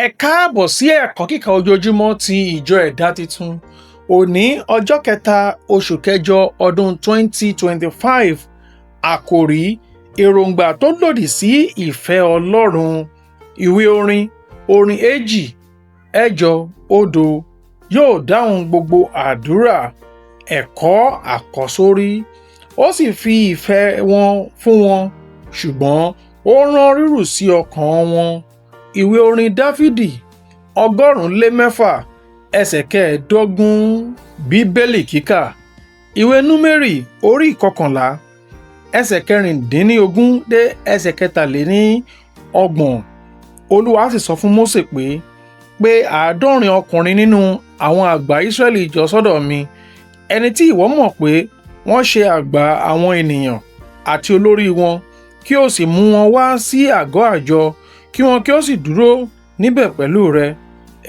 Ẹ káàbọ̀ sí ẹ̀kọ́ kíkà ojoojúmọ́ ti ìjọ ẹ̀dá titun. Òní ọjọ́ kẹta oṣù kẹjọ ọdún 2025. Àkòrí: èròǹgbà tó lòdì sí ìfẹ́ Ọlọ́run. Ìwé orin 2:8 yóò dáhùn gbogbo àdúrà. Ẹ̀kọ́ àkọ́sórí: ó sì fi ìfẹ́ wọn fún wọn, ṣùgbọ́n ó rán rírù sí ọkàn wọn. Ìwé Orin Dafidi 106 Bíbélì kíkà. Ìwé Númérì 11 13-30. Olúwa sì sọ fún Mósè pé 70 ọkùnrin nínú àwọn àgbà Ísírẹ́lì jọ sọ́dọ̀ mi, ẹni tí ìwọ mọ̀ pé wọ́n ṣe àgbà àwọn ènìyàn àti olórí wọn, kí o sì mú wọn wá sí àgọ́ àjọ, kí wọn kí ó sì dúró níbẹ̀ pẹ̀lú rẹ.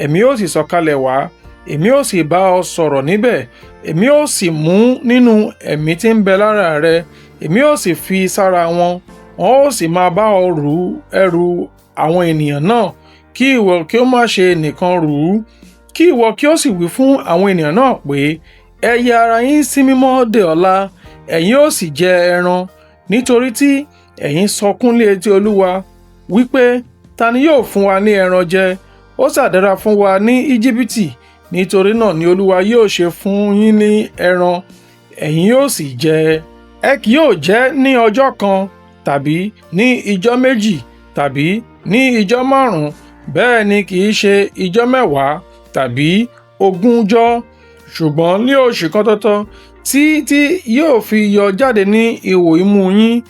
Èmi ó sì sọ̀kalẹ̀ wá, èmi ó sì bá ọ sọ̀rọ̀ níbẹ̀, èmi ó sì mú nínú ẹ̀mí tí ń bẹ lára rẹ, èmi ó sì fi sára wọn, wọn ó sì máa bá ọ rù ẹrù àwọn ènìyàn náà, kí ìwọ kí ó má ṣe nìkan rù ú. Kí ìwọ kí ó sì wí fún àwọn ènìyàn náà pé, ẹ ya ara yín sí mímọ́ dè ọ̀la, ẹ̀yin ó sì jẹ ẹran, nítorí tí ẹ̀yin sọkún lé etí Olúwa, wípé, ta ni yóò fún wa ní ẹran jẹ? Ó sàdára fún wa ní Íjíbítì. Nítorí náà ni Olúwa yóò ṣe fún yín ní ẹran, ẹ̀yin yóò sì jẹ. Ẹ kì yóò jẹ ní ọjọ́ kan, tàbí ní ijọ́ méjì, tàbí ní ijọ́ 5, bẹ́ẹ̀ ni kì í ṣe ijọ́ 10 tàbí 20, ṣùgbọ́n ní oṣù kan tọ̀tọ̀, tí yóò fi yọ jáde ní ihò imú yín,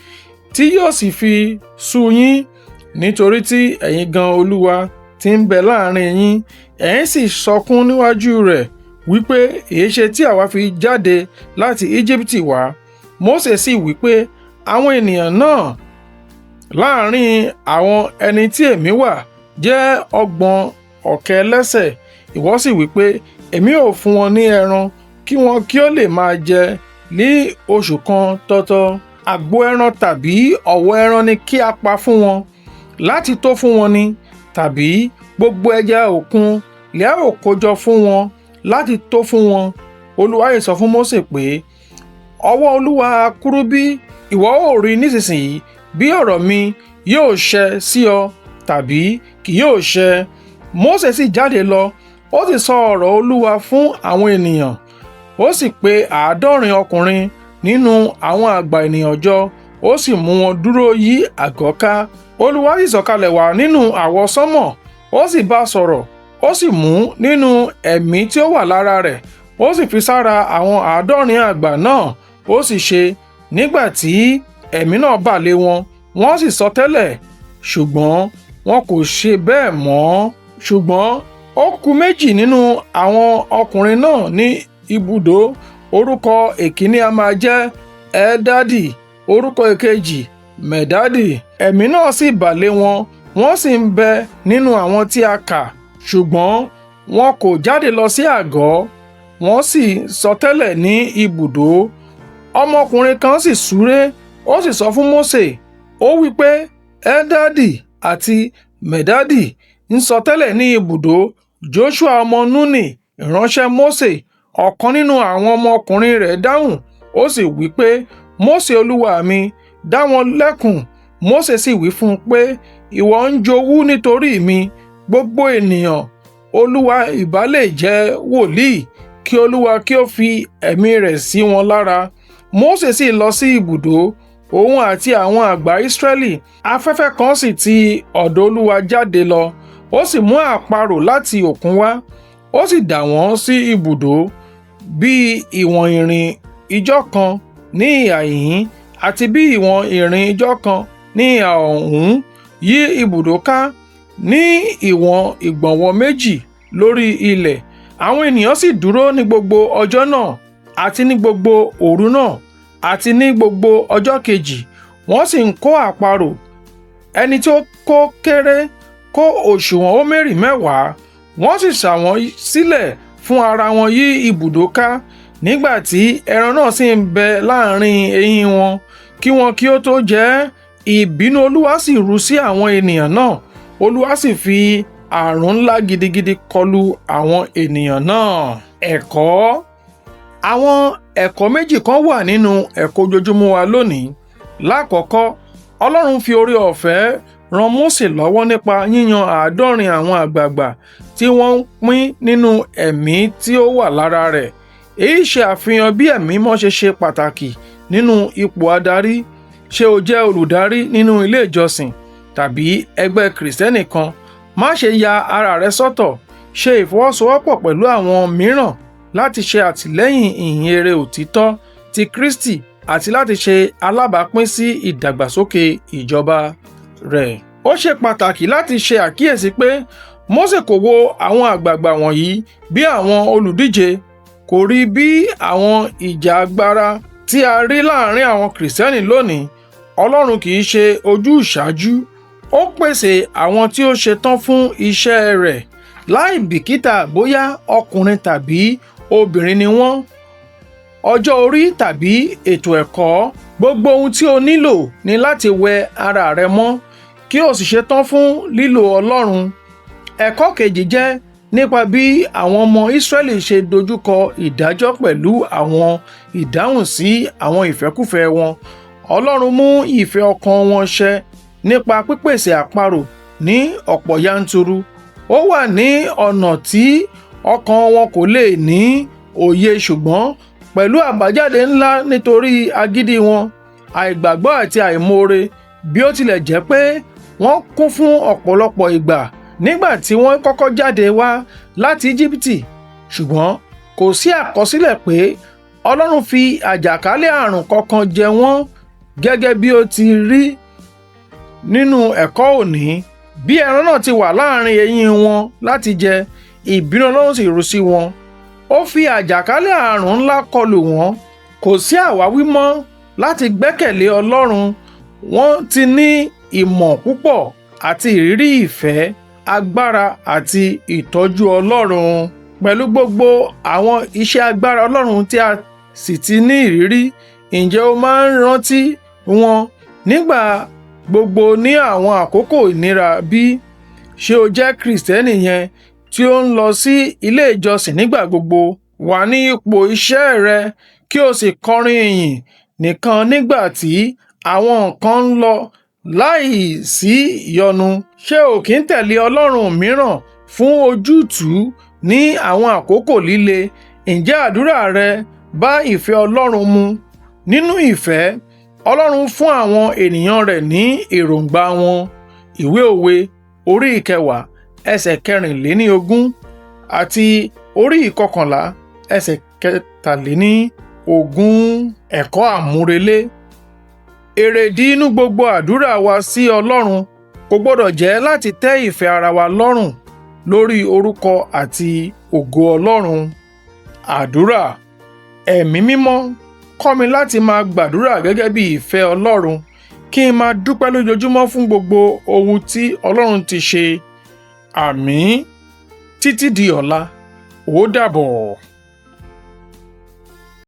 tí yóò sì fi sú yín. Nítorí tí ẹ̀yin gan Olúwa tí ń bẹ láàrin yín, ẹ̀yin sì sọkún níwájú rẹ̀, wípé, èéṣe tí àwa fi jáde láti Íjíbítì wá? Mósè sì wípé, àwọn ènìyàn náà láàrin àwọn ẹni tí èmi wà jẹ́ 60,000 ẹlẹ́ṣẹ̀. Ìwọ sì wípé, èmi ò fún wọn ní ẹran, kí wọn kí ó lè máa jẹ ní oṣù kan tọ̀tọ̀. Àgbo ẹran tàbí ọ̀wọ́ ẹran ni kí a pa fún wọn, láti tó fún wọn ni, tàbí gbogbo ẹja òkun lè a ó kójọ fún wọn, láti tó fún wọn. Olúwa yìí sọ fún Mósè pé, ọwọ́ Olúwa kúrú bí? Ìwọ ó rí nísinsìnyí bí ọ̀rọ̀ mi yóò ṣẹ sí ọ, tàbí kì yóò ṣẹ. Mósè sì jáde lọ, ó sì sọ ọ̀rọ̀ Olúwa fún àwọn ènìyàn. Ó sì pe 70 ọkùnrin nínú àwọn àgbà ènìyàn jọ, ó sì mú wọn dúró yí àgọ́ ká. Olúwa sì sọ̀kalẹ̀ wá nínú àwọsánmọ̀, ó sì bá sọ̀rọ̀, ó sì mú nínú ẹ̀mí tí ó wà lára rẹ̀, ó sì fi sára àwọn 70 àgbà náà. Ó sì ṣe, nígbà tí ẹ̀mí náà bà lé wọn, wọ́n sì sọtẹ́lẹ̀, ṣùgbọ́n wọn kò ṣe bẹ́ẹ̀ mọ́. Ṣùgbọ́n ó kù 2 nínú àwọn ọkùnrin náà ní ibùdó. Orúkọ èkíní a máa jẹ́ Eldadi, orúkọ èkejì Medadi. Ẹ̀mí náà sì bà lé wọn, wọ́n sì ń bẹ nínú àwọn tí a kà, ṣùgbọ́n wọn kò jáde lọ sí àgọ́, wọ́n sì sọtẹ́lẹ̀ ní ibùdó. Ọmọkùnrin kan sì súré, ó sì sọ fún Mósè, ó wí pé, Eldadi àti Medadi ń sọtẹ́lẹ̀ ní ibùdó. Joṣua ọmọ Núnì, ìránṣẹ́ Mósè, ọ̀kan nínú àwọn ọmọkùnrin rẹ̀ dáhùn, ó sì wí pé, Mósè olúwa mi, dá wọn lẹ́kun. Mósè sì wí fún un pé, ìwọ ń jowú nítorí mi. Gbogbo ènìyàn Olúwa ìbá lè jẹ́ wòlíì, kí Olúwa kí ó fi ẹ̀mí rẹ̀ sí wọn lára. Mósè sì lọ sí ibùdó, òun àti àwọn àgbà Ísírẹ́lì. Afẹ́fẹ́ kan sì ti ọ̀dọ̀ Olúwa jáde lọ, ó sì mú àparò láti òkun wá, ó sì dà wọ́n sí ibùdó, bí ìwọ̀n ìrìn ìjọ kan ní ìhà ìhín, àti bí ìwọ̀n ìrìn ìjọ kan ní ìhà ọ̀hún, yí ibùdó ká, ní ìwọ̀n ìgbọ̀nwọ́ 2 lórí ilẹ̀. Àwọn ènìyàn sì dúró ní gbogbo ọjọ́ náà, àti ní gbogbo òru náà, àti ní gbogbo ọjọ́ kejì. Wọ́n sì ń kó àparò. Ẹni tí ó kó kéré kó òṣùwọ̀n hómérì 10. Wọ́n sì ṣà wọ́n sílẹ̀ fún ara wọn yí ibùdó ká. Nígbà tí ẹran náà sì ń bẹ láàrin eyín wọn, kí wọn kí ó tó jẹ ẹ́, ìbínú Olúwa sì ru sí àwọn ènìyàn náà. Olúwa sì fi àrùn ńlá gidigidi kọlù àwọn ènìyàn náà. Ẹ̀kọ́. Àwọn ẹ̀kọ́ méjì kan wà nínú ẹ̀kọ́ ojoojúmọ́ wa lónìí. Lákọ̀ọ́kọ́, Ọlọ́run fi oore ọ̀fẹ́ ran Mósè lọ́wọ́ nípa yíyan 70 àwọn àgbààgbà tí wọ́n ń pín nínú ẹ̀mí tí ó wà lára rẹ̀. Èyí ṣe àfihàn bí ẹ̀mí mímọ́ ṣe pàtàkì nínú ipò adarí. Ṣé o jẹ́ olùdarí nínú ilé ìjọsìn tàbí ẹgbẹ́ Kìrìsìtẹ́nì kan? Má ṣe ya ara rẹ sọ́tọ̀. Ṣe ìfọwọ́sowọ́pọ̀ pẹ̀lú àwọn mìíràn láti ṣe àtìlẹ́yìn ìhìn rere òtítọ́ ti Kristi àti láti ṣe alábàápín sí ìdàgbàsókè ìjọba rẹ̀. Ó ṣe pàtàkì láti ṣe àkíyèsí pé Mósè kò wo àwọn àgbààgbà wọ̀nyí bí àwọn olùdíje, kò rí bí àwọn ìjà agbára tí a rí láàrin àwọn Kìrìsìtẹ́nì lónìí. Ọlọ́run kì í ṣe ojúṣàájú. Ó pèsè àwọn tí ó ṣetán fún iṣẹ́ rẹ̀ láì bìkítà bóyá ọkùnrin tàbí obìnrin ni wọ́n, ọjọ́ orí tàbí ètò ẹ̀kọ́. Gbogbo ohun tí o nílò ni láti wẹ ara rẹ mọ́ kí o sì ṣetán fún lílò Ọlọ́run. Ẹ̀kọ́ kejì jẹ́ nípa bí àwọn ọmọ Ísírẹ́lì ṣe dojúkọ ìdájọ́ pẹ̀lú àwọn ìdáhùn sí àwọn ìfẹ́kúfẹ̀ẹ́ wọn. Ọlọ́run mú ìfẹ́ ọkàn wọn ṣẹ nípa pípèsè àparò ní ọ̀pọ̀ yanturu. Ó wà ní ọ̀nà tí ọkàn wọn kò lè ní òye, ṣùgbọ́n pẹ̀lú àbájáde ńlá nítorí agídí wọn, àìgbàgbọ́ àti àìmoore. Bí ó tilẹ̀ jẹ́ pé wọ́n kún fún ọ̀pọ̀lọpọ̀ ìgbà nígbà tí wọ́n kọ́kọ́ jáde wá láti Íjíbítì, ṣùgbọ́n kò sí àkọsílẹ̀ pé Ọlọ́run fi àjàkálẹ̀ àrùn kankan jẹ wọ́n gẹ́gẹ́ bí ó ti rí nínú ẹ̀kọ́ òní. Bí ẹran náà ti wà láàrin eyín wọn láti jẹ, ìbínú Ọlọ́run sì ru sí wọn. Ó fi àjàkálẹ̀ àrùn ńlá kọlù wọ́n. Kò sí àwáwí mọ́ láti gbẹ́kẹ̀lé Ọlọ́run. Wọ́n ti ní ìmọ̀ púpọ̀ àti ìrírí ìfẹ́, agbára àti ìtọ́jú Ọlọ́run. Pẹ̀lú gbogbo àwọn iṣẹ́ agbára Ọlọ́run tí a sì ti ní ìrírí, ǹjẹ́ o máa ń rántí wọn nígbà gbogbo ní àwọn àkókò ìnira bí? Ṣé o jẹ́ Kìrìsìtẹ́nì yẹn tí ó ń lọ sí ilé ìjọsìn nígbà gbogbo, wà ní ipò iṣẹ́ rẹ kí o sì kọrin ìyìn nìkan nígbà tí àwọn nǹkan ń lọ láì sí ìyọnu? Ṣé o kì í tẹ̀lé Ọlọ́run mìíràn fún ojútùú ní àwọn àkókò líle? Ǹjẹ́ àdúrà rẹ bá ìfẹ́ Ọlọ́run mu? Nínú ìfẹ́, Ọlọ́run fún àwọn ènìyàn rẹ̀ ní èròǹgbà wọn. Ìwé Òwe orí 10 ẹsẹ̀ 24 àti orí 11 ẹsẹ̀ 23. Ẹ̀kọ́ àmúrelé. Èrèdí inú gbogbo àdúrà wa sí Ọlọ́run kò gbọdọ̀ jẹ́ láti tẹ́ ìfẹ́ ara wa lọ́rùn lórí orúkọ àti ògo Ọlọ́run. Àdúrà. Ẹ̀mí mímọ́ kọ́ mi láti máa gbàdúrà gẹ́gẹ́ bí ìfẹ́ Ọlọ́run, kí n máa dúpẹ́ lójoojúmọ́ fún gbogbo ohun tí Ọlọ́run ti ṣe. Àmín. Títí di ọ̀la, ó dàbọ̀.